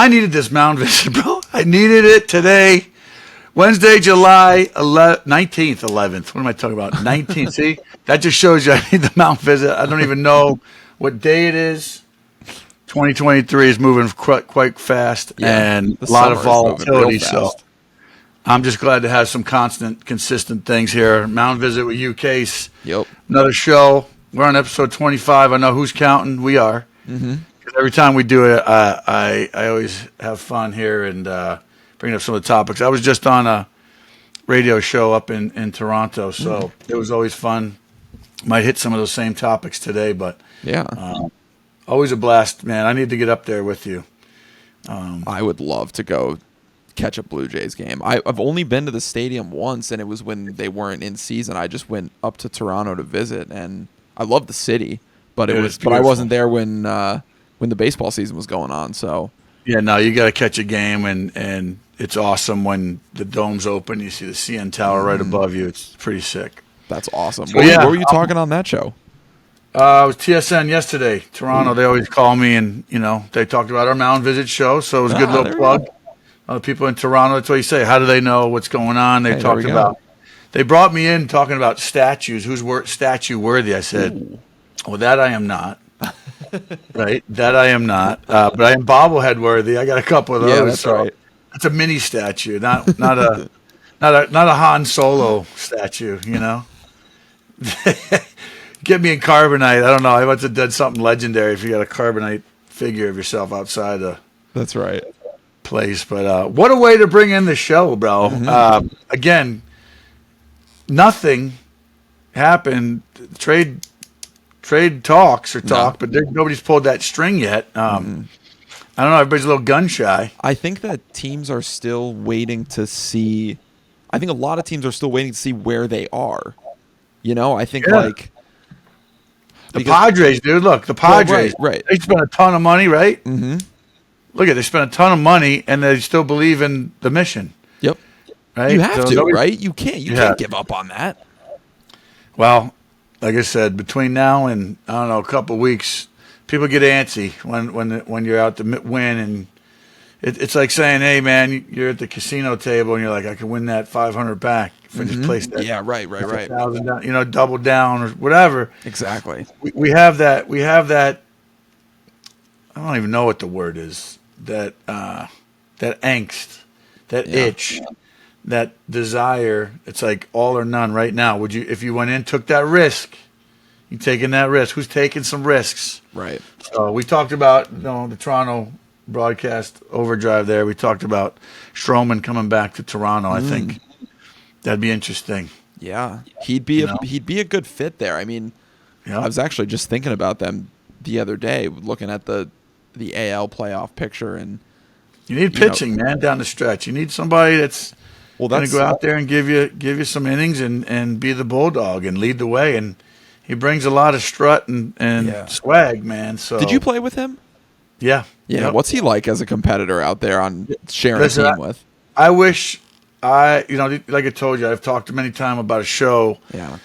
I needed this mound visit, bro. I needed it today. Wednesday, July 19th, 11th. What am I talking about? 19th. See? That just shows you I need the mound visit. I don't even know what day it is. 2023 is moving quite fast, and a lot of volatility. So I'm just glad to have some consistent things here. Mound visit with you, Case. Yep. Another show. We're on episode 25. I know who's counting. We are. Mm-hmm. Every time we do it, I always have fun here and bring up some of the topics. I was just on a radio show up in Toronto, so it was always fun. Might hit some of those same topics today, but yeah. Always a blast, man. I need to get up there with you. I would love to go catch a Blue Jays game. I've only been to the stadium once, and it was when they weren't in season. I just went up to Toronto to visit, and I love the city, but I wasn't there when the baseball season was going on. So yeah, no, you got to catch a game, and it's awesome when the dome's open. You see the CN Tower right above you. It's pretty sick. That's awesome. So, what were you talking on that show? It was TSN yesterday. Toronto, they always call me, and they talked about our Mound Visit show, so it was a good little plug. People in Toronto, that's what you say. How do they know what's going on? They talked about. They brought me in talking about statues. Who's statue worthy? I said, well, that I am not. Right, that I am not. But I am bobblehead worthy. I got a couple of those. Yeah, that's right. It's a mini statue, not a Han Solo statue. Get me in carbonite. I don't know. I must have done something legendary if you got a carbonite figure of yourself outside a That's right. place. But what a way to bring in the show, bro. Mm-hmm. Again, nothing happened. Trade talks or talk, but nobody's pulled that string yet. I don't know. Everybody's a little gun shy. I think that teams are still waiting to see. I think a lot of teams are still waiting to see where they are. I think the Padres, dude. Look, the Padres. Well, right. They spent a ton of money, right? Mm-hmm. Look they spent a ton of money, and they still believe in the mission. Yep. Right. You have to, right? You can't give up on that. Well, like I said, between now and I don't know a couple of weeks, people get antsy when you're out to win, and it's like saying, "Hey, man, you're at the casino table, and you're like, I can win that 500 back if I just place that." Yeah, right. 1,000 down, double down or whatever. Exactly. We have that. We have that. I don't even know what the word is. That angst, that itch, that desire. It's like all or none right now. Would you, if you went in, took that risk? You taking that risk? Who's taking some risks? Right. So we talked about the Toronto broadcast overdrive there. We talked about Stroman coming back to Toronto. I think that'd be interesting. Yeah, he'd be a good fit there. I mean, I was actually just thinking about them the other day, looking at the AL playoff picture, and you need pitching, man, down the stretch. You need somebody that's going to go out there and give you some innings and be the bulldog and lead the way. And he brings a lot of strut and swag, man. So did you play with him? Yeah. Yeah. What's he like as a competitor out there on sharing a team with? I wish like I told you, I've talked many times about a show. Yeah.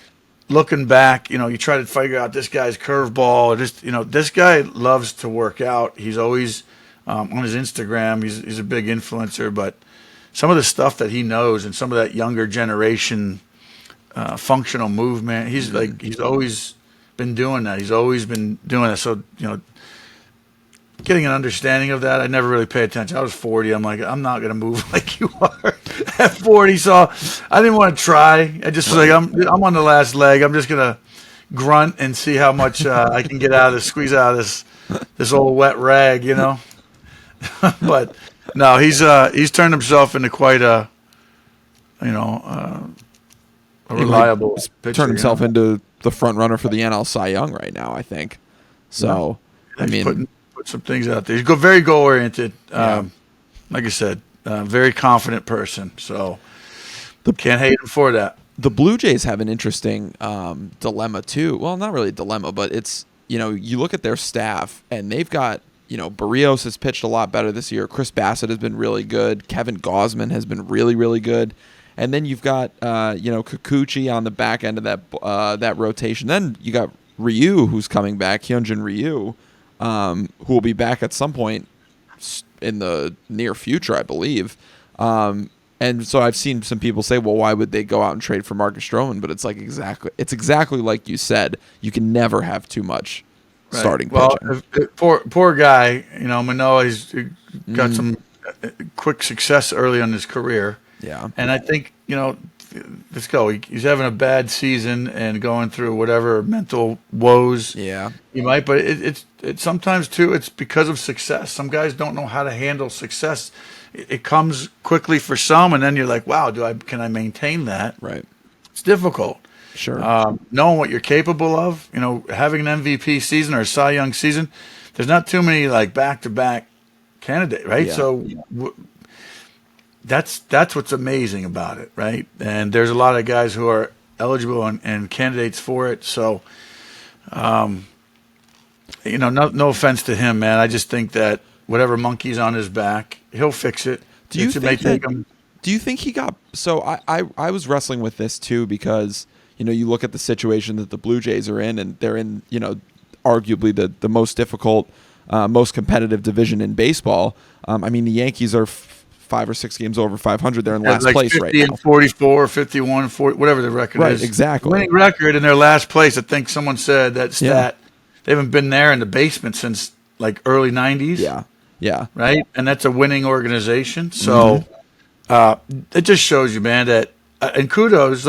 Looking back, you try to figure out this guy's curveball. Or just, this guy loves to work out. He's always on his Instagram. He's a big influencer, but some of the stuff that he knows and some of that younger generation functional movement, he's always been doing that. He's always been doing that. So, getting an understanding of that, I never really paid attention. I was 40. I'm like, I'm not going to move like you are at 40. So I didn't want to try. I just was like, I'm on the last leg. I'm just going to grunt and see how much I can get out of this, squeeze out of this old wet rag, But no, he's turned himself into quite a reliable pitcher. Turned himself into the front runner for the NL Cy Young right now, I think. So, I mean, put some things out there. He's very goal oriented. Like I said, very confident person. So can't hate him for that. The Blue Jays have an interesting dilemma too. Well, not really a dilemma, but it's you look at their staff and they've got Barrios has pitched a lot better this year. Chris Bassett has been really good. Kevin Gausman has been really, really good. And then you've got Kikuchi on the back end of that rotation. Then you got Ryu, who's coming back, Hyunjin Ryu, who will be back at some point. in the near future, I believe. And so I've seen some people say, well, why would they go out and trade for Marcus Stroman? But it's like exactly like you said. You can never have too much starting pitching. Poor guy. Manoah's got some quick success early in his career. Yeah. And I think, let's go. He's having a bad season and going through whatever mental woes. Yeah. He might, but it's sometimes too, it's because of success. Some guys don't know how to handle success. It comes quickly for some, and then you're like, wow, can I maintain that? Right. It's difficult. Sure. Knowing what you're capable of, having an MVP season or a Cy Young season, there's not too many like back-to-back candidates, right? Yeah. So that's what's amazing about it, right? And there's a lot of guys who are eligible and candidates for it. So, no offense to him, man. I just think that whatever monkey's on his back, he'll fix it. Do you think he got? So I was wrestling with this too because you look at the situation that the Blue Jays are in, and they're in arguably the most difficult, most competitive division in baseball. I mean, the Yankees are 5 or 6 games over 500. They're in last place 50 right now. and 44, 51, 40, whatever the record is. Right, exactly. Winning record in their last place. I think someone said that stat. Yeah. They haven't been there in the basement since like early 90s. Yeah. Yeah. Right? And that's a winning organization. So it just shows you, man, that and kudos.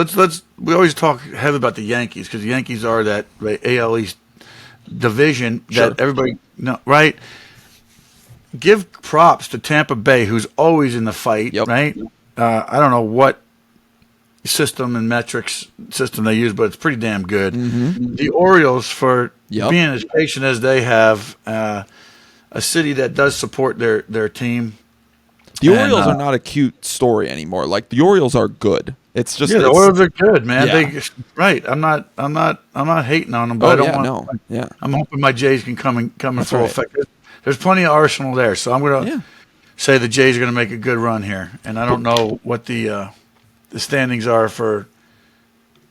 We always talk heavily about the Yankees because the Yankees are that AL East division that everybody right? Give props to Tampa Bay, who's always in the fight, right? I don't know what system and metrics system they use, but it's pretty damn good. Mm-hmm. The Orioles, for being as patient as they have, a city that does support their team. The Orioles are not a cute story anymore. Like the Orioles are good. It's just the Orioles are good, man. Yeah. I'm not hating on them, but I'm hoping my Jays can come in full effect. There's plenty of arsenal there, so I'm going to say the Jays are going to make a good run here. And I don't know what the standings are for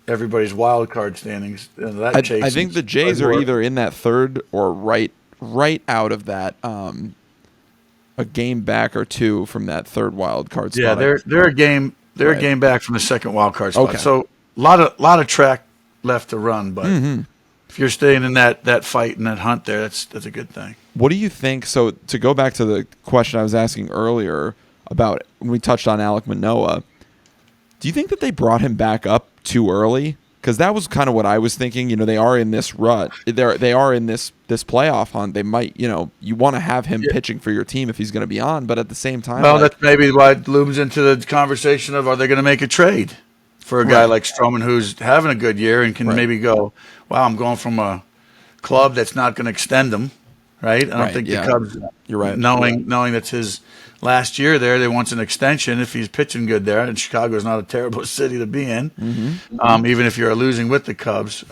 everybody's wild card standings. I think the Jays are either in that third or right out of that, a game back or two from that third wild card spot. Yeah, they're a game a game back from the second wild card spot. Okay. So a lot of track left to run, but if you're staying in that fight and that hunt there, that's a good thing. What do you think? So to go back to the question I was asking earlier about when we touched on Alek Manoah, do you think that they brought him back up too early? Because that was kind of what I was thinking. They are in this rut. They are in this playoff hunt. They might, you want to have him pitching for your team if he's going to be on. But at the same time, that's maybe why it looms into the conversation of, are they going to make a trade for a guy like Stroman who's having a good year and can maybe go, wow, I'm going from a club that's not going to extend him, right? I don't think the Cubs, you're right, knowing that's his last year there, they want an extension if he's pitching good there. And Chicago's not a terrible city to be in. Mm-hmm. Even if you're losing with the Cubs,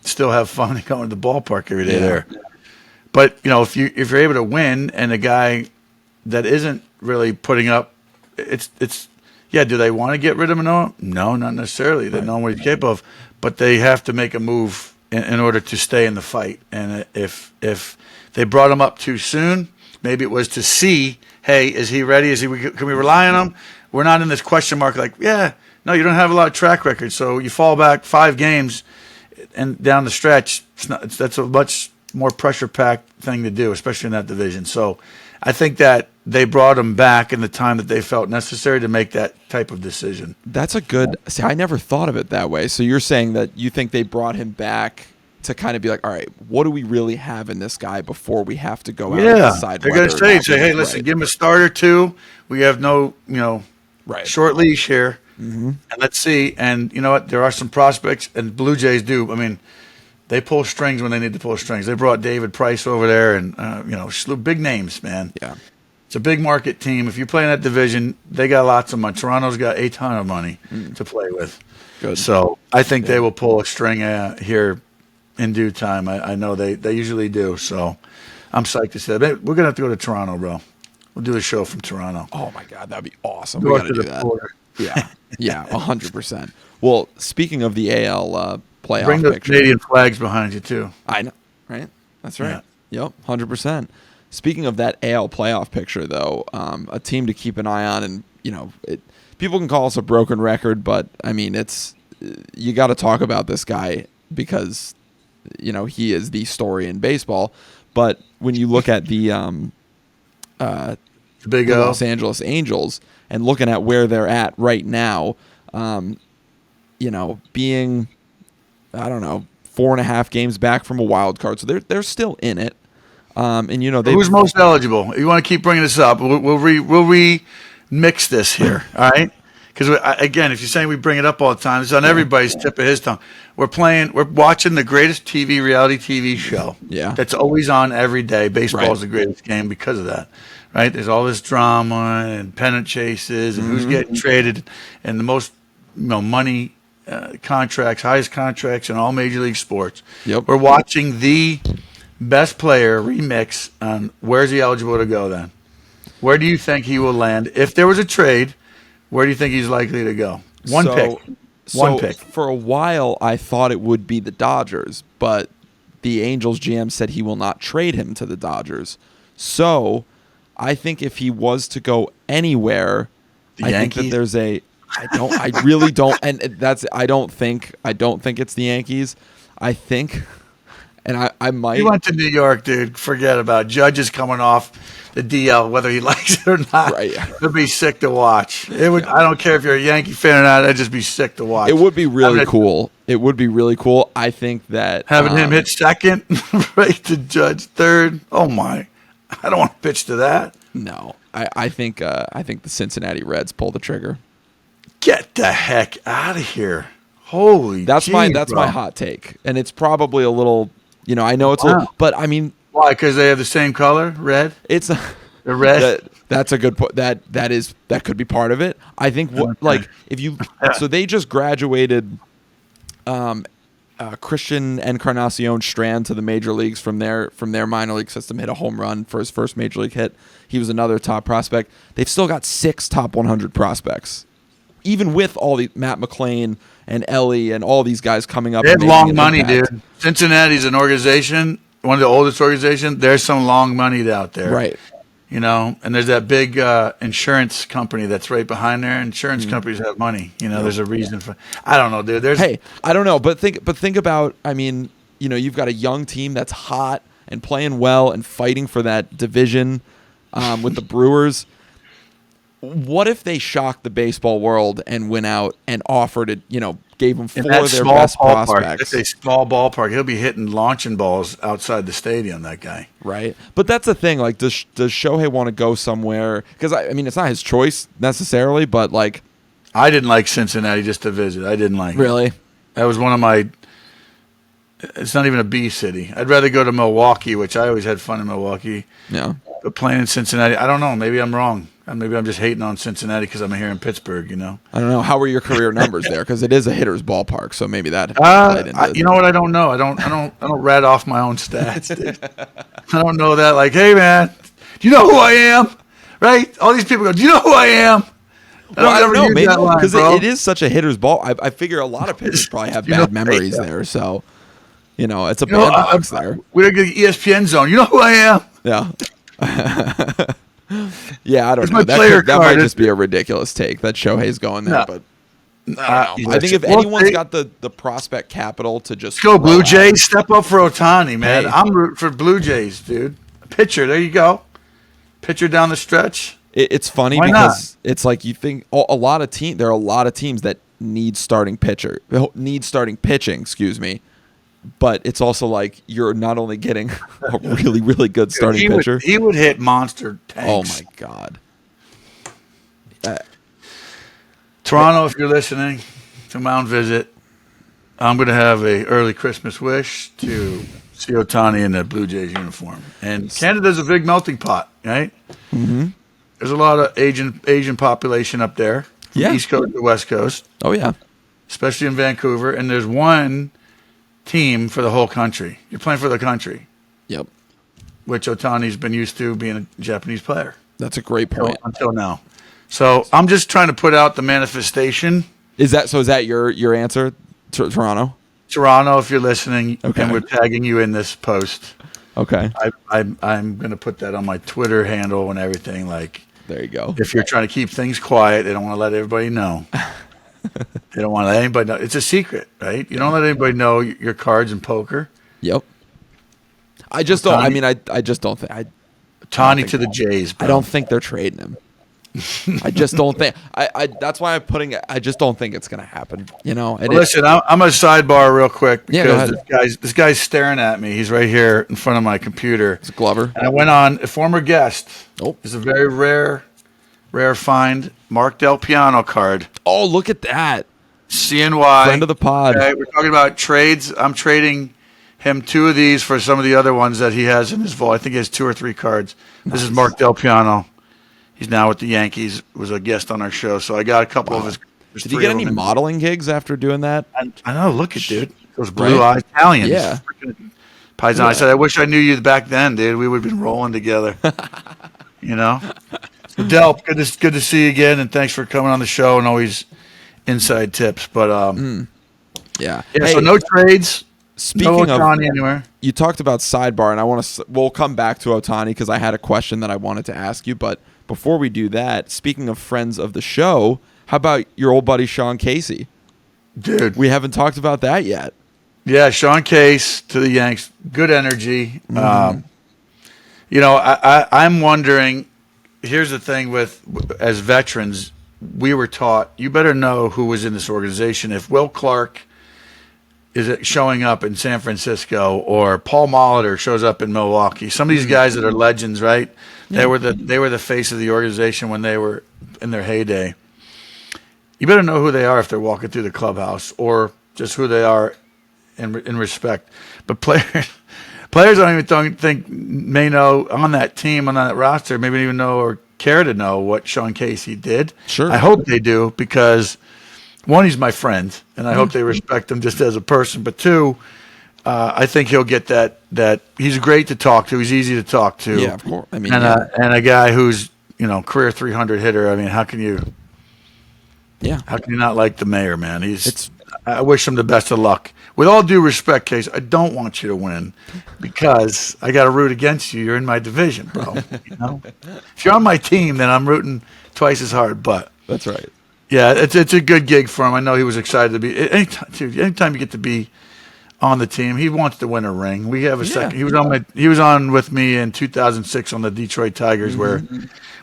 still have fun going to the ballpark every day there. But if you're able to win, and a guy that isn't really putting up, it's do they want to get rid of Manoah? No, not necessarily. They know what he's capable of, but they have to make a move in order to stay in the fight. And if they brought him up too soon, maybe it was to see, hey, is he ready? Can we rely on him? We're not in this question mark like, you don't have a lot of track record, so you fall back 5 games and down the stretch. That's a much more pressure-packed thing to do, especially in that division. So I think that they brought him back in the time that they felt necessary to make that type of decision. That's a good – see, I never thought of it that way. So you're saying that you think they brought him back to kind of be like, all right, what do we really have in this guy before we have to go out and decide? They're going to say, hey, listen, give him a starter too. We have no, short leash here, and let's see. And you know what? There are some prospects, and Blue Jays do. I mean, they pull strings when they need to pull strings. They brought David Price over there, and big names, man. Yeah, it's a big market team. If you play in that division, they got lots of money. Toronto's got a ton of money to play with. Good. So I think they will pull a string here in due time. I know they usually do. So I'm psyched to say that. We're going to have to go to Toronto, bro. We'll do a show from Toronto. Oh, my God. That'd be awesome. We got to do that. Border. Yeah, 100%. Well, speaking of the AL playoff bring the picture, Canadian flags behind you, too. I know, right? That's right. Yep, 100%. Speaking of that AL playoff picture, though, a team to keep an eye on, and people can call us a broken record, but I mean, you got to talk about this guy because he is the story in baseball. But when you look at the Big the O. Los Angeles Angels and looking at where they're at right now, being 4.5 games back from a wild card, so they're still in it. Who's most eligible? You want to keep bringing this up? We'll remix this here, all right? Because again, if you're saying we bring it up all the time, it's on everybody's tip of his tongue. We're watching the greatest reality TV show. Yeah. That's always on every day. Baseball is Right. the greatest game because of that, right? There's all this drama and pennant chases and who's getting traded and the most, money contracts, highest contracts in all major league sports. Yep. We're watching the best player remix on where's he eligible to go then? Where do you think he will land? If there was a trade, where do you think he's likely to go? One pick. For a while, I thought it would be the Dodgers, but the Angels GM said he will not trade him to the Dodgers. So I think if he was to go anywhere, The I Yankees? think that there's I really don't, and I don't think it's the Yankees. I think, and I might. He went to New York, dude. Forget about it. Judge is coming off the DL, whether he likes it or not. Right. It'd be sick to watch. It would. I don't care if you're a Yankee fan or not. It'd just be sick to watch. It would be really cool. It would be really cool. I think that Having him hit second, right to Judge third. Oh my! I don't want to pitch to that. No, I think the Cincinnati Reds pull the trigger. Get the heck out of here! Holy, That's my bro. hot take, and it's probably a little. I know it's a little, but I mean, why? Because they have the same color, red. it's The red. that's a good point. That could be part of it. I think if you so they just graduated Christian Encarnacion Strand to the major leagues from their minor league system, hit a home run for his first major league hit. He was another top prospect. They've still got 6 top 100 prospects, even with all the Matt McClain and Ellie and all these guys coming up. They have and long making an money, impact. dude. Cincinnati's an organization, one of the oldest organizations. There's some long money out there, Right. And there's that big insurance company that's right behind there. Insurance companies have money. There's a reason for. I don't know, dude. Hey, I don't know, but think about. I mean, you've got a young team that's hot and playing well and fighting for that division with the Brewers. What if they shocked the baseball world and went out and offered it? Gave them 4 of their best prospects. It's a small ballpark. He'll be hitting launching balls outside the stadium. That guy, right? But that's the thing. Like, does Shohei want to go somewhere? Because I mean, it's not his choice necessarily, but like, I didn't like Cincinnati just to visit. I didn't like it. Really. That was one of my. It's not even a B city. I'd rather go to Milwaukee, which I always had fun in Milwaukee. Yeah. But playing in Cincinnati, I don't know. Maybe I'm wrong. Maybe I'm just hating on Cincinnati because I'm here in Pittsburgh. I don't know. How were your career numbers there? Because it is a hitter's ballpark, so maybe that. You know what? I don't know. I don't rat off my own stats, dude. I don't know that. Like, hey man, do you know who I am? Right? All these people go, do you know who I am? I don't know, maybe because it is such a hitter's ball. I figure a lot of pitchers probably have bad memories there, so it's a bandbox there. We're gonna get ESPN zone. You know who I am? Yeah. Yeah, I don't know. My That might just be a ridiculous take that Shohei's going there, but I don't know. I think if anyone's got the prospect capital to just go Blue Jays, step up for Ohtani, man. Hey. I'm rooting for Blue Jays, dude. Pitcher, there you go. Pitcher down the stretch. It's funny because it's like you think there are a lot of teams that need starting pitching, but it's also like you're not only getting a really, really good starting pitcher. He would hit monster tanks. Oh, my God. Toronto, if you're listening to Mound visit, I'm going to have a early Christmas wish to see Ohtani in that Blue Jays uniform. And Canada's a big melting pot, right? Mm-hmm. There's a lot of Asian population up there, from East Coast to West Coast. Oh, yeah. Especially in Vancouver. And there's one team for the whole country. You're playing for the country. Yep. Which Ohtani's been used to being a Japanese player. That's a great point. Until now. So I'm just trying to put out the manifestation. Is that your answer, Toronto? Toronto, if you're listening, okay. And we're tagging you in this post. Okay. I'm going to put that on my Twitter handle and everything. Like, There you go. if you're trying to keep things quiet, they don't want to let everybody know. They don't want to let anybody know. It's a secret, right? You don't let anybody know your cards in poker. Yep. I just don't. I mean, I just don't think. Ohtani to the Jays, bro. I don't think they're trading him. I just don't think. That's why I'm putting it. I just don't think it's going to happen. You know. Well, listen, I'm a sidebar real quick because go ahead. this guy's staring at me. He's right here in front of my computer. It's Glover. And I went on a former guest. Oh, it's a very rare find. Mark Del Piano card. Oh, look at that. CNY. Friend of the pod. Okay, we're talking about trades. I'm trading him 2 of these for some of the other ones that he has in his vault. I think he has 2 or 3 cards. Nice. This is Mark Del Piano. He's now with the Yankees. Was a guest on our show, so I got a couple of his. Did you get any modeling gigs after doing that? I know. Look at dude. Those blue-eyed Italians. Yeah. Paisan. Yeah. I said, I wish I knew you back then, dude. We would have been rolling together. You know. So Del, good to see you again, and thanks for coming on the show and always inside tips. But yeah. Hey, so no trades. Speaking no Ohtani anywhere. You talked about sidebar, and we'll come back to Ohtani because I had a question that I wanted to ask you. But before we do that, speaking of friends of the show, how about your old buddy Sean Casey? Dude, we haven't talked about that yet. Yeah, Sean Case to the Yanks. Good energy. Mm-hmm. You know, I'm wondering. Here's the thing as veterans, we were taught you better know who was in this organization. If Will Clark is showing up in San Francisco or Paul Molitor shows up in Milwaukee, some of these guys that are legends, right? Yeah. They were the face of the organization when they were in their heyday. You better know who they are if they're walking through the clubhouse, or just who they are in respect. But players don't even think may know on that team, on that roster, maybe even know or care to know what Sean Casey did. Sure. I hope they do, because one, he's my friend, and I hope they respect him just as a person. But two, I think he'll get that he's great to talk to. He's easy to talk to. Yeah, of course. I mean, and a guy who's, career 300 hitter. I mean, how can you not like the mayor, man? I wish him the best of luck. With all due respect, Case, I don't want you to win because I got to root against you. You're in my division, bro. If you're on my team, then I'm rooting twice as hard. But that's right. Yeah, it's a good gig for him. I know he was excited to be. Anytime you get to be on the team, he wants to win a ring. We have a second. He was on with me in 2006 on the Detroit Tigers, where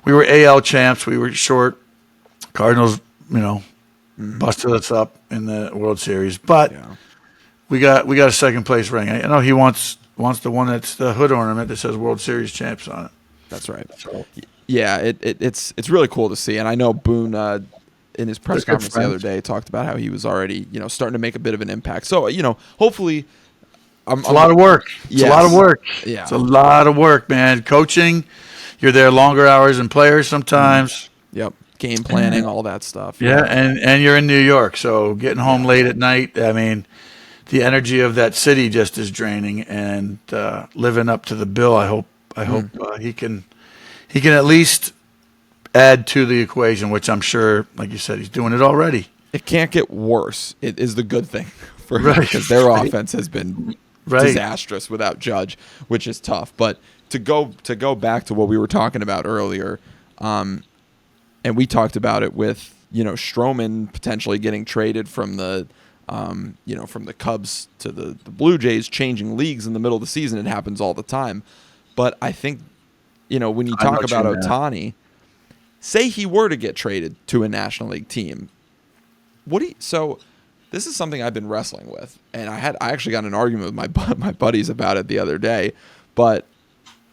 we were AL champs. We were short. Cardinals, busted us up in the World Series, but we got a second place ring. I know he wants the one that's the hood ornament that says World Series champs on it. That's right. So, yeah, it's really cool to see, and I know Boone in his press conference the other day talked about how he was already starting to make a bit of an impact. So hopefully, it's a lot of work. It's a lot of work. Yeah, it's a lot of work, man. Coaching, you're there longer hours than players sometimes. Yep. Game planning, all that stuff. Yeah, and you're in New York, so getting home late at night, I mean, the energy of that city just is draining, and living up to the bill, I hope he can at least add to the equation, which I'm sure, like you said, he's doing it already. It can't get worse. It is the good thing for him, because their offense has been disastrous without Judge, which is tough. But to go back to what we were talking about earlier, and we talked about it with, Stroman potentially getting traded from the, from the Cubs to the Blue Jays, changing leagues in the middle of the season. It happens all the time. But I think, when you talk about Ohtani, say he were to get traded to a National League team, so this is something I've been wrestling with, and I actually got in an argument with my buddies about it the other day. But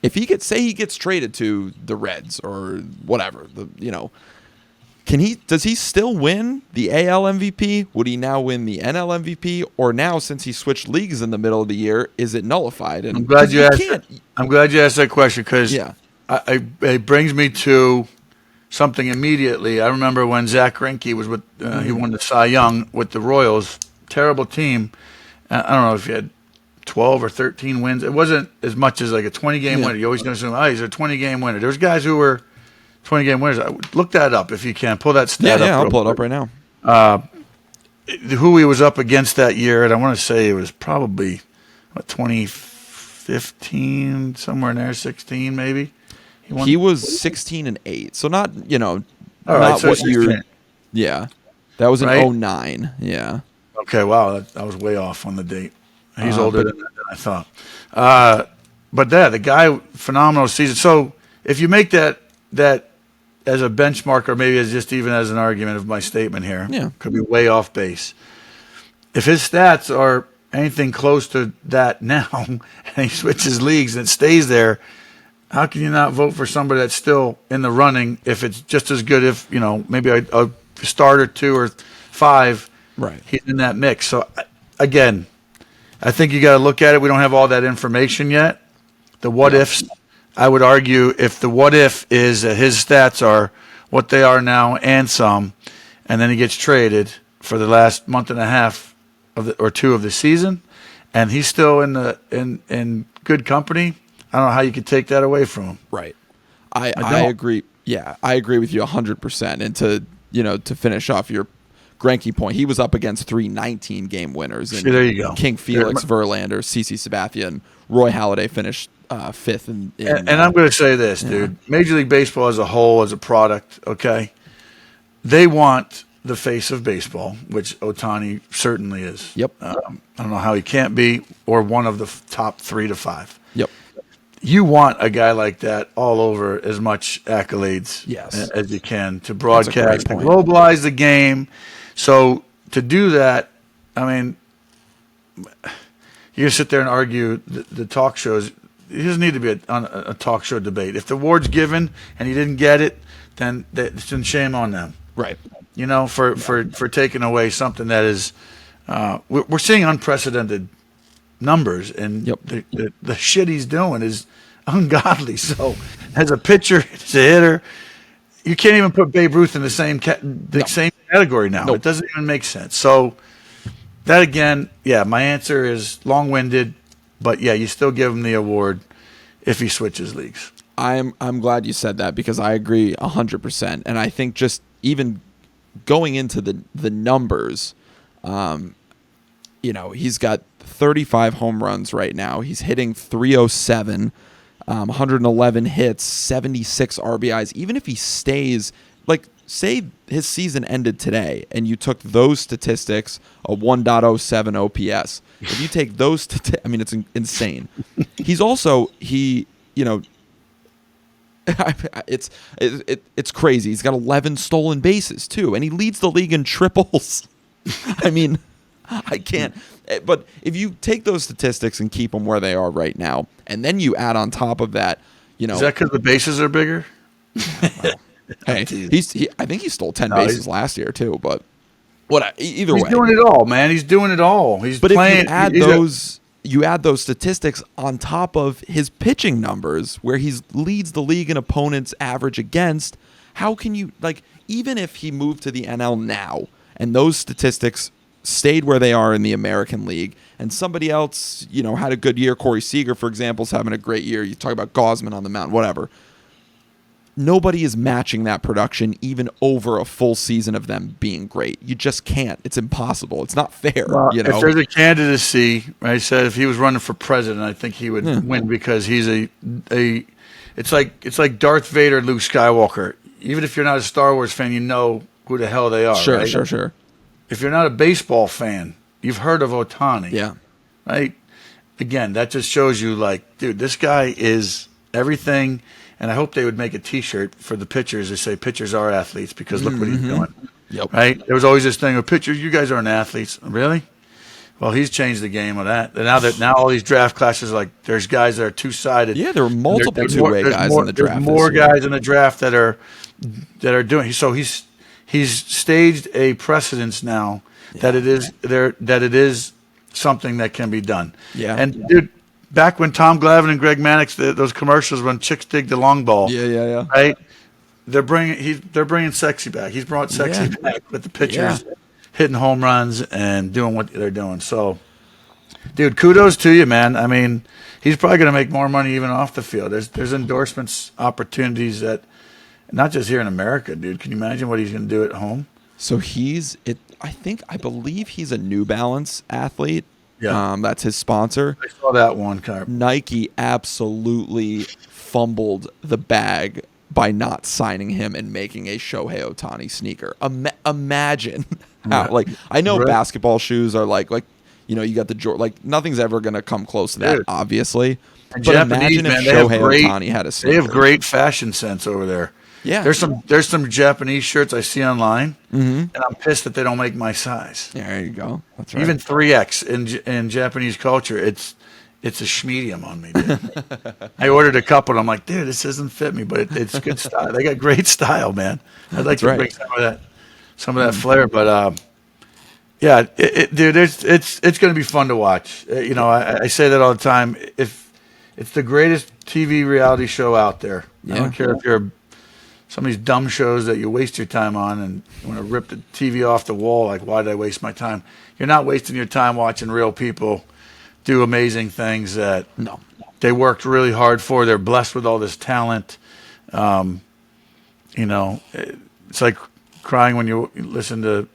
if he gets traded to the Reds or whatever, does he still win the AL MVP? Would he now win the NL MVP? Or now, since he switched leagues in the middle of the year, is it nullified? And I'm glad you asked that question, because it brings me to something immediately. I remember when Zach Greinke was with he won the Cy Young with the Royals. Terrible team. I don't know if he had 12 or 13 wins. It wasn't as much as like a 20-game winner. You always going to assume, he's a 20-game winner. There was guys who were 20-game winners. Look that up if you can. Pull that stat up. Yeah, I'll pull it up right now. Who he was up against that year, and I want to say it was probably 25 15, somewhere in there, 16 maybe. He was 16-8, so not All right, not so what you're. 16. Yeah, that was in Right? 09. Yeah, Okay, wow, I was way off on the date. He's older but than I thought. But yeah, the guy, phenomenal season. So if you make that as a benchmark, or maybe as just even as an argument of my statement here, Yeah. could be way off base. If his stats are anything close to that now, and he switches leagues and it stays there, how can you not vote for somebody that's still in the running if it's just as good? If maybe a start or 2 or 5, right. he's in that mix. So again, I think you got to look at it. We don't have all that information yet. The what ifs, I would argue, if the what if is that his stats are what they are now and some, and then he gets traded for the last month and a half or 2 of the season, and he's still in good company. I don't know how you could take that away from him. Right. I agree. Yeah, I agree with you 100%. And to finish off your Greinke point, he was up against 3 19-game winners. And there you go. King Felix, Verlander, CeCe Sabathia, and Roy Halladay finished 5th. And I'm going to say this, dude. Major League Baseball as a whole, as a product, okay, they want the face of baseball, which Ohtani certainly is. Yep. I don't know how he can't be, or one of the top 3 to 5. Yep. You want a guy like that all over as much accolades as you can to broadcast, to globalize the game. So to do that, I mean, you sit there and argue the talk shows. It doesn't need to be a talk show debate. If the award's given and he didn't get it, then it's shame on them. Right. For taking away something that is, we're seeing unprecedented numbers, and the shit he's doing is ungodly. So as a pitcher, as a hitter, you can't even put Babe Ruth in the same same category now. Nope. It doesn't even make sense. So that again, my answer is long-winded, but you still give him the award if he switches leagues. I'm glad you said that, because I agree 100%, and I think just even going into the numbers, he's got 35 home runs right now. He's hitting 307, 111 hits, 76 RBIs. Even if he stays, say his season ended today and you took those statistics, a 1.07 OPS. If you take those, it's insane. He's also, it's crazy. He's got 11 stolen bases too, and he leads the league in triples. I can't. But if you take those statistics and keep them where they are right now, and then you add on top of that, is that because the bases are bigger? Hey, I think he stole 10 bases last year too. But either way, he's doing it all, man. He's doing it all. He's playing. If you add those statistics on top of his pitching numbers, where he leads the league in opponents' average against, how can you even if he moved to the NL now and those statistics stayed where they are in the American League, and somebody else, had a good year. Corey Seager, for example, is having a great year. You talk about Gausman on the mound, whatever. Nobody is matching that production even over a full season of them being great. You just can't. It's impossible. It's not fair. Well, if there's a candidacy, I said if he was running for president, I think he would win, because he's it's like Darth Vader, Luke Skywalker. Even if you're not a Star Wars fan, you know who the hell they are. Sure, right? sure. If you're not a baseball fan, you've heard of Ohtani. Yeah. Right? Again, that just shows you, dude, this guy is everything. And I hope they would make a T-shirt for the pitchers that say pitchers are athletes, because look what he's doing. Yep. Right? There was always this thing of pitchers, you guys aren't athletes. Really? Well, he's changed the game of that. And now all these draft classes, there's guys that are two-sided. Yeah, there are multiple two-way guys in the draft. There's more guys in the draft that are doing. So he's staged a precedence now that it is something that can be done. Yeah. And dude, back when Tom Glavine and Greg Mannix, those commercials when chicks dig the long ball. Yeah. Right? They're bringing sexy back. He's brought sexy back with the pitchers hitting home runs and doing what they're doing. So, dude, kudos to you, man. He's probably going to make more money even off the field. There's endorsements, opportunities that, not just here in America, dude. Can you imagine what he's going to do at home? So I believe he's a New Balance athlete. Yeah. That's his sponsor. I saw that one. Nike absolutely fumbled the bag by not signing him and making a Shohei Ohtani sneaker. Imagine how, like, I know basketball shoes are like, you know, you got the like, nothing's ever going to come close to that, Dude. obviously. And But Japanese, imagine if man, they have Shohei Ohtani had a sneaker. They have great fashion sense over there. Yeah. There's some Japanese shirts I see online, and I'm pissed that they don't make my size. Yeah, there you go. That's right. Even 3X in Japanese culture, it's a schmedium on me, dude. I ordered a couple, and I'm like, dude, this doesn't fit me, but it's good style. They got great style, man. I'd like to bring some of that flair, but yeah, dude, it's going to be fun to watch. You know, I say that all the time. If it's the greatest TV reality show out there, I don't care if you're some of these dumb shows that you waste your time on and you want to rip the TV off the wall. Like, why did I waste my time? You're not wasting your time watching real people do amazing things that they worked really hard for. They're blessed with all this talent. You know, it's like crying when you listen to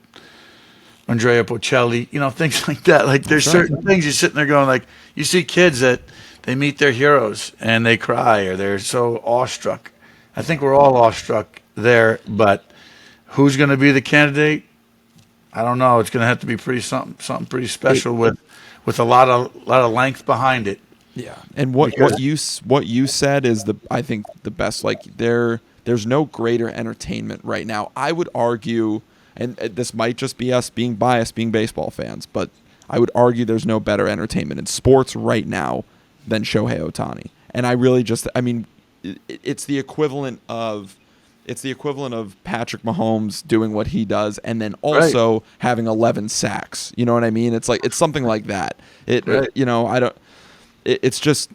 Andrea Bocelli, you know, things like that. Like, there's certain things you're sitting there going, like, you see kids that they meet their heroes and they cry or they're so awestruck. I think we're all awestruck there, but who's going to be the candidate? I don't know. It's going to have to be something pretty special with a lot of length behind it. Yeah, and what you said is I think the best. Like, there's no greater entertainment right now. I would argue, and this might just be us being biased, being baseball fans, but I would argue there's no better entertainment in sports right now than Shohei Ohtani. And I really I mean, it's the equivalent of Patrick Mahomes doing what he does, and then also having 11 sacks. You know what I mean? It's something like that. You know, it's just,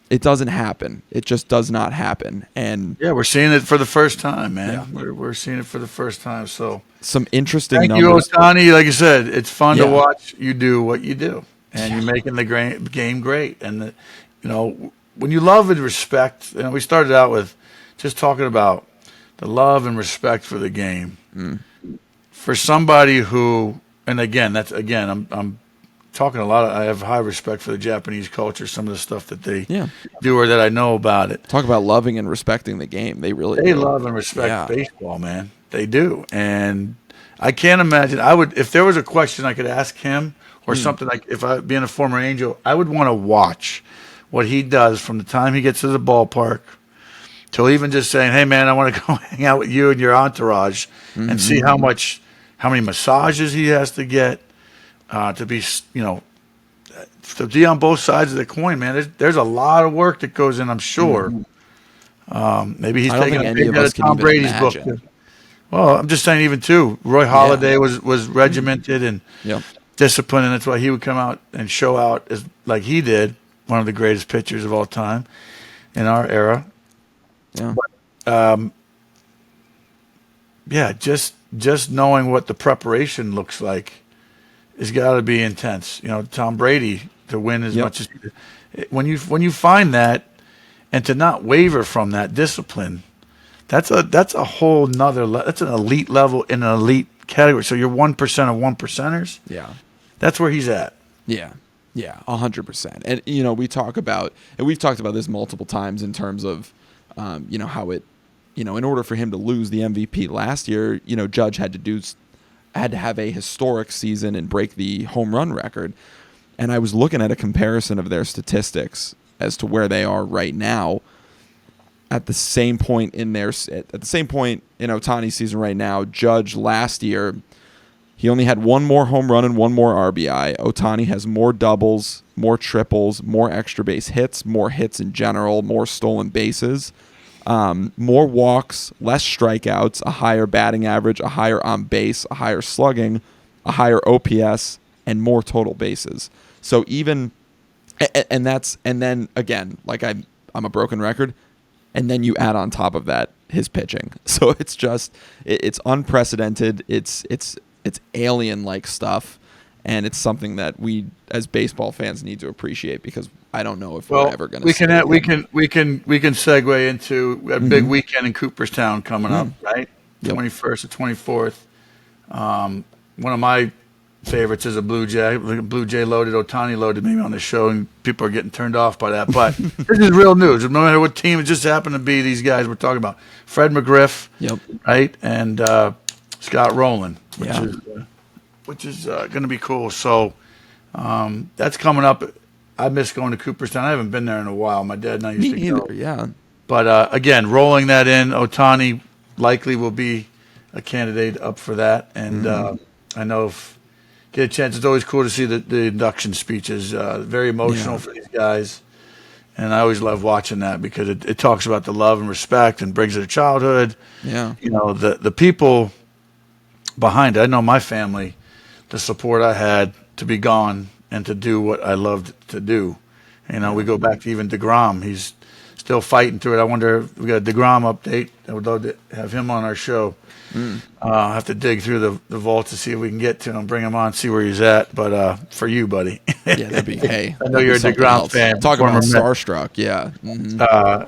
it doesn't happen. It just does not happen. And yeah, we're seeing it for the first time, man. Yeah. We're seeing it for the first time. So some interesting Thank numbers. you, Ohtani. Like I said, it's fun to watch you do what you do, and you're making the game great. And you know, when you love and respect, you know, we started out with just talking about the love and respect for the game. For somebody who, and again, I'm talking a lot. I have high respect for the Japanese culture, some of the stuff that they do or that I know about it. Talk about loving and respecting the game. They love and respect baseball, man. They do. And I can't imagine. If there was a question I could ask him or something, like if I being a former Angel, I would want to watch what he does from the time he gets to the ballpark till even just saying, hey, man, I want to go hang out with you and your entourage and see how many massages he has to get to be, you know, to be on both sides of the coin, man. There's a lot of work that goes in, I'm sure. Maybe he's taking a page out of Tom Brady's book. Well, I'm just saying, even too, Roy Halladay was regimented and disciplined, and that's why he would come out and show out as like he did, one of the greatest pitchers of all time in our era. Yeah. But, just knowing what the preparation looks like has got to be intense. You know, Tom Brady to win as much as when you find that and to not waver from that discipline, that's a whole nother that's an elite level in an elite category. So you're 1% of 1%ers. Yeah, that's where he's at. Yeah. Yeah, 100%. And you know, we've talked about this multiple times in terms of you know, how it, you know, in order for him to lose the MVP last year, you know, Judge had to have a historic season and break the home run record. And I was looking at a comparison of their statistics as to where they are right now at the same point in Ohtani's season right now. Judge last year, he only had one more home run and one more RBI. Ohtani has more doubles, more triples, more extra base hits, more hits in general, more stolen bases, more walks, less strikeouts, a higher batting average, a higher on base, a higher slugging, a higher OPS, and more total bases. So even, and then again, like I'm a broken record, and then you add on top of that his pitching. So it's just, it's unprecedented. It's alien-like stuff, and it's something that we as baseball fans need to appreciate, because I don't know if we're ever going to. We can segue into a big weekend in Cooperstown coming up, right? 21st to 24th. One of my favorites as a Blue Jay. Blue Jay loaded, Ohtani loaded maybe on the show, and people are getting turned off by that. But this is real news. No matter what team, it just happened to be these guys we're talking about. Fred McGriff, Yep. right, and Scott Rowland, Yeah. which is going to be cool. So that's coming up. I miss going to Cooperstown. I haven't been there in a while. My dad and I used Me to neither. go. Yeah. But again, rolling that in, Ohtani likely will be a candidate up for that. And I know if get a chance, it's always cool to see the induction speeches. Very emotional for these guys. And I always love watching that because it talks about the love and respect and brings it to childhood. Yeah. You know, the people behind it. I know my family, the support I had to be gone and to do what I loved to do. You know, we go back to even DeGrom. He's still fighting through it. I wonder if we got a DeGrom update. I would love to have him on our show. I'll have to dig through the vault to see if we can get to him, bring him on, see where he's at. But for you, buddy. Yeah, that'd be, hey. I know you're a DeGrom fan. Talking about former Met. starstruck, yeah.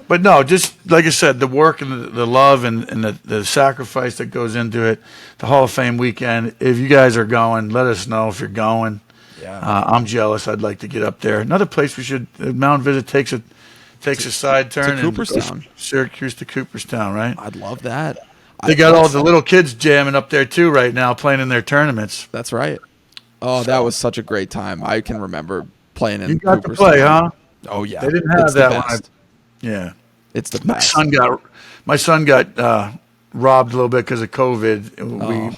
But no, just like I said, the work and the love and the sacrifice that goes into it, the Hall of Fame weekend. If you guys are going, let us know if you're going. Yeah. I'm jealous. I'd like to get up there. Another place we should, Mound Visit takes a side turn. To Cooperstown. And Syracuse to Cooperstown, right? I'd love that. They got all the little kids jamming up there too right now, playing in their tournaments. That's right. Oh, that was such a great time. I can remember playing in You got to Cooperstown. play, huh? Oh, yeah. They didn't have It's the that one. best. Yeah. It's the My best. son got robbed a little bit because of COVID.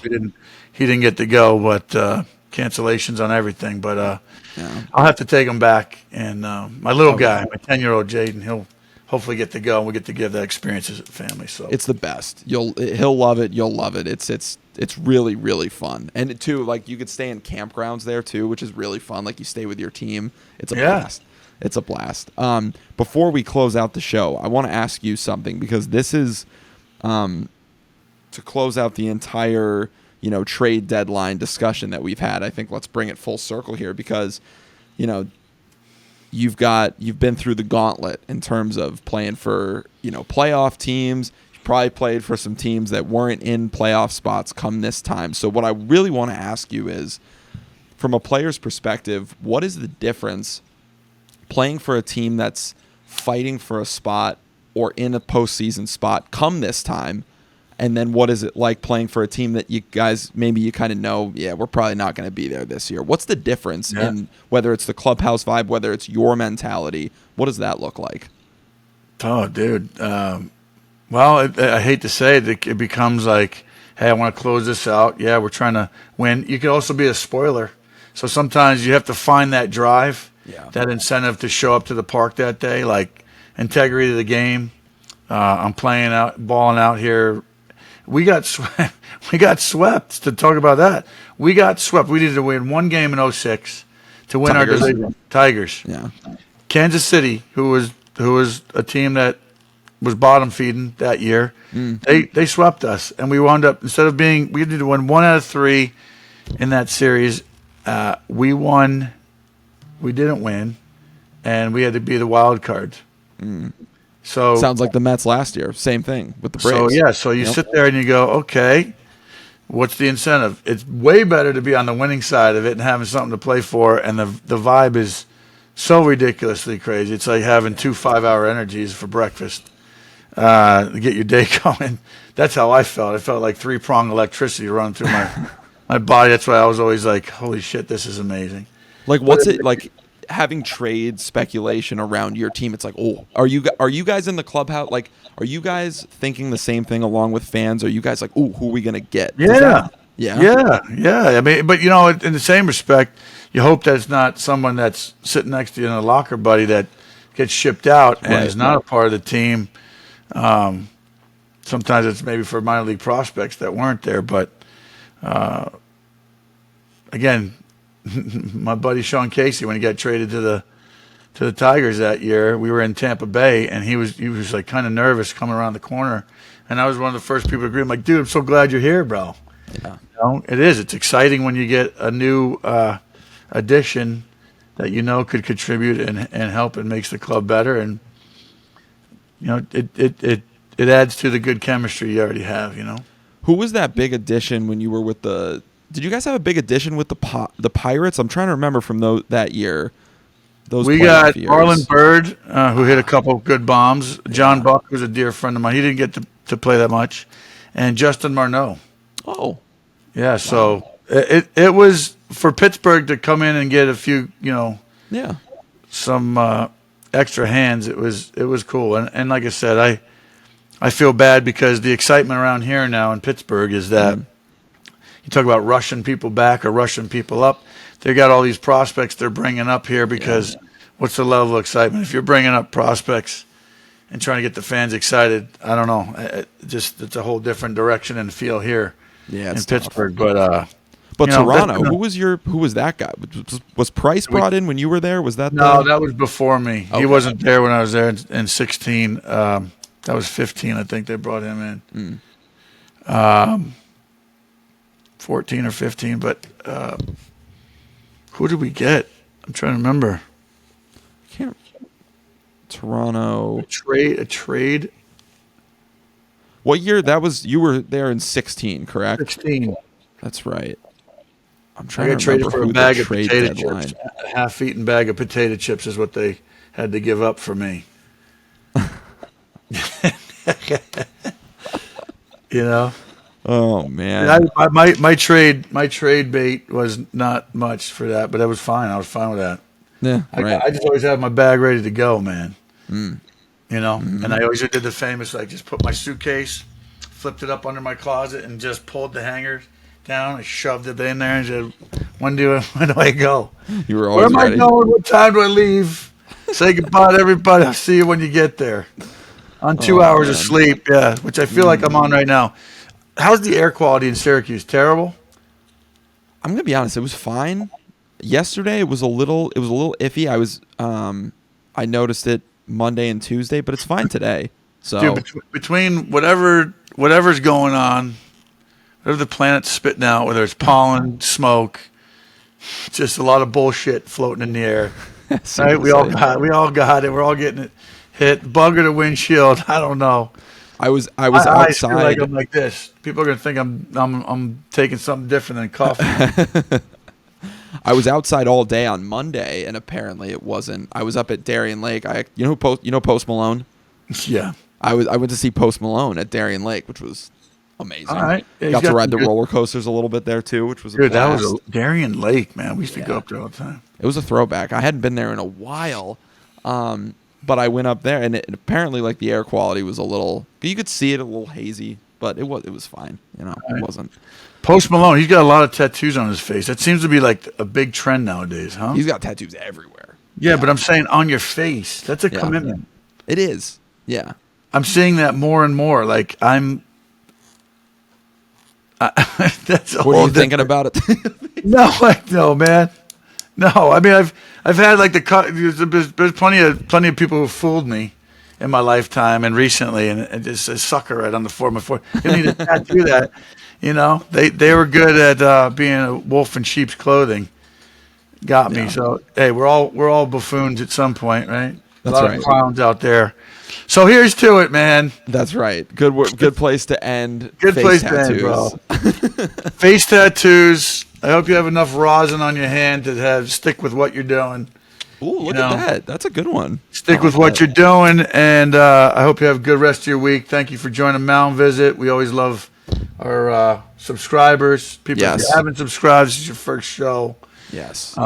We didn't. He didn't get to go, but cancellations on everything. But Yeah. I'll have to take him back. And my little guy, my 10-year-old Jaden, he'll hopefully get to go, and we get to give that experience as a family. So It's the best. He'll love it. You'll love it. It's really, really fun. And too, like, you could stay in campgrounds there too, which is really fun. Like, you stay with your team. It's a blast. It's a blast. Before we close out the show, I want to ask you something, because this is to close out the entire, trade deadline discussion that we've had. I think let's bring it full circle here, because, you've been through the gauntlet in terms of playing for, playoff teams. You probably played for some teams that weren't in playoff spots come this time. So what I really want to ask you is, from a player's perspective, what is the difference playing for a team that's fighting for a spot or in a postseason spot come this time? And then what is it like playing for a team that you guys, maybe you kind of know, we're probably not going to be there this year? What's the difference in whether it's the clubhouse vibe, whether it's your mentality? What does that look like? Oh, dude. I hate to say it, it becomes like, hey, I want to close this out. Yeah, we're trying to win. You can also be a spoiler. So sometimes you have to find that drive, that incentive to show up to the park that day, like integrity of the game. I'm balling out here. We got swept. We got swept. To talk about that, we got swept. We needed to win one game in 2006 to win our division. Tigers. Yeah. Kansas City, who was a team that was bottom feeding that year, they swept us, and we wound up, we needed to win 1 out of 3 in that series. We won. We didn't win, and we had to be the wild card. So sounds like the Mets last year. Same thing with the Braves. So you sit there and you go, okay, what's the incentive? It's way better to be on the winning side of it and having something to play for, and the vibe is so ridiculously crazy. It's like having 2 5-hour energies for breakfast to get your day going. That's how I felt. I felt like 3-prong electricity running through my body. That's why I was always like, holy shit, this is amazing. Like, what's it like having trade speculation around your team? It's like, are you guys in the clubhouse? Like, are you guys thinking the same thing along with fans? Are you guys like, who are we gonna get? Yeah. I mean, but in the same respect, you hope that it's not someone that's sitting next to you in a locker, buddy, that gets shipped out and is not a part of the team. Sometimes it's maybe for minor league prospects that weren't there, but again, my buddy Sean Casey, when he got traded to the Tigers that year, we were in Tampa Bay, and he was like kind of nervous coming around the corner, and I was one of the first people to agree. I'm like, dude, I'm so glad you're here, bro. Yeah. It is. It's exciting when you get a new addition that could contribute and help and makes the club better, and it adds to the good chemistry you already have. Who was that big addition when you were with the Did you guys have a big addition with the Pirates? I'm trying to remember from that year. Those We playoff got years. Marlon Bird, who hit a couple good bombs. John Buck was a dear friend of mine. He didn't get to play that much. And Justin Marneau. Oh. Yeah, so it was for Pittsburgh to come in and get a few, some extra hands. It was cool. And like I said, I feel bad because the excitement around here now in Pittsburgh is that you talk about rushing people back or rushing people up. They got all these prospects they're bringing up here because what's the level of excitement? If you're bringing up prospects and trying to get the fans excited, I don't know. It's a whole different direction and feel here in Pittsburgh. But Toronto, who was that guy? Was Price brought in when you were there? Was that that was before me. Okay. He wasn't there when I was there in 16. That was 15, I think they brought him in. 14 or 15, but who did we get? I'm trying to remember. Toronto. A trade. What year that was? You were there in 16, correct? 16. That's right. I'm trying to remember for who a bag the of trade potato deadline. chips. A half-eaten bag of potato chips is what they had to give up for me. Oh man. My trade bait was not much for that, but that was fine. I was fine with that. Yeah, right. I just always have my bag ready to go, man. And I always did the famous, like, just put my suitcase, flipped it up under my closet, and just pulled the hanger down and shoved it in there and said, when do I go? You were always Where am ready. I going? What time do I leave? Say goodbye to everybody. I'll see you when you get there. On 2 hours of sleep, which I feel like I'm on right now. How's the air quality in Syracuse? Terrible? I'm gonna be honest. It was fine. Yesterday it was a little iffy. I noticed it Monday and Tuesday, but it's fine today. So dude, between whatever's going on, whatever the planet's spitting out, whether it's pollen, smoke, just a lot of bullshit floating in the air. Right? We all got it. We're all getting it hit. Bugger the windshield. I don't know. I was My eyes outside. feel like I'm like this. People are gonna think I'm taking something different than coffee. I was outside all day on Monday, and apparently it wasn't. I was up at Darien Lake. Post Malone? Yeah. I went to see Post Malone at Darien Lake, which was amazing. All right. Yeah, got to ride the roller coasters a little bit there too, which was a blast. That was Darien Lake, man. We used to go up there all the time. It was a throwback. I hadn't been there in a while, but I went up there, and apparently, like, the air quality was a little. You could see it a little hazy, but it was fine. It wasn't. Post Malone, he's got a lot of tattoos on his face. That seems to be like a big trend nowadays, huh? He's got tattoos everywhere. Yeah, but I'm saying on your face. That's a commitment. It is. Yeah. I'm seeing that more and more. Like that's a What are you thinking about it? No, man. No, I mean I've had like there's plenty of people who fooled me in my lifetime and recently, and just a sucker right on the 4x4. You don't need to tattoo that. They were good at being a wolf in sheep's clothing. Got me. So hey, we're all buffoons at some point, right? That's a lot of clowns out there. So here's to it, man. That's right. Good place to end. Good face place tattoos. to end, bro. Face tattoos. I hope you have enough rosin on your hand to stick with what you're doing. Ooh, look at that. That's a good one. Stick with what you're doing, and I hope you have a good rest of your week. Thank you for joining Mound Visit. We always love our subscribers. People, if you haven't subscribed, this is your first show. Yes.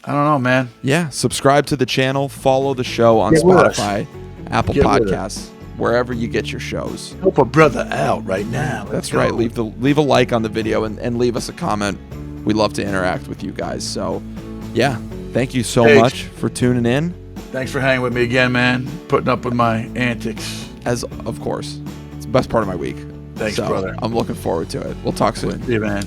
I don't know, man. Yeah, subscribe to the channel. Follow the show on Spotify, Apple Podcasts, wherever you get your shows. Help a brother out right now. That's right. Leave a like on the video and leave us a comment. We love to interact with you guys. So, yeah, thank you so much for tuning in. Thanks for hanging with me again, man. Putting up with my antics. Of course. It's the best part of my week. Thanks, brother. I'm looking forward to it. We'll talk soon. See you, man.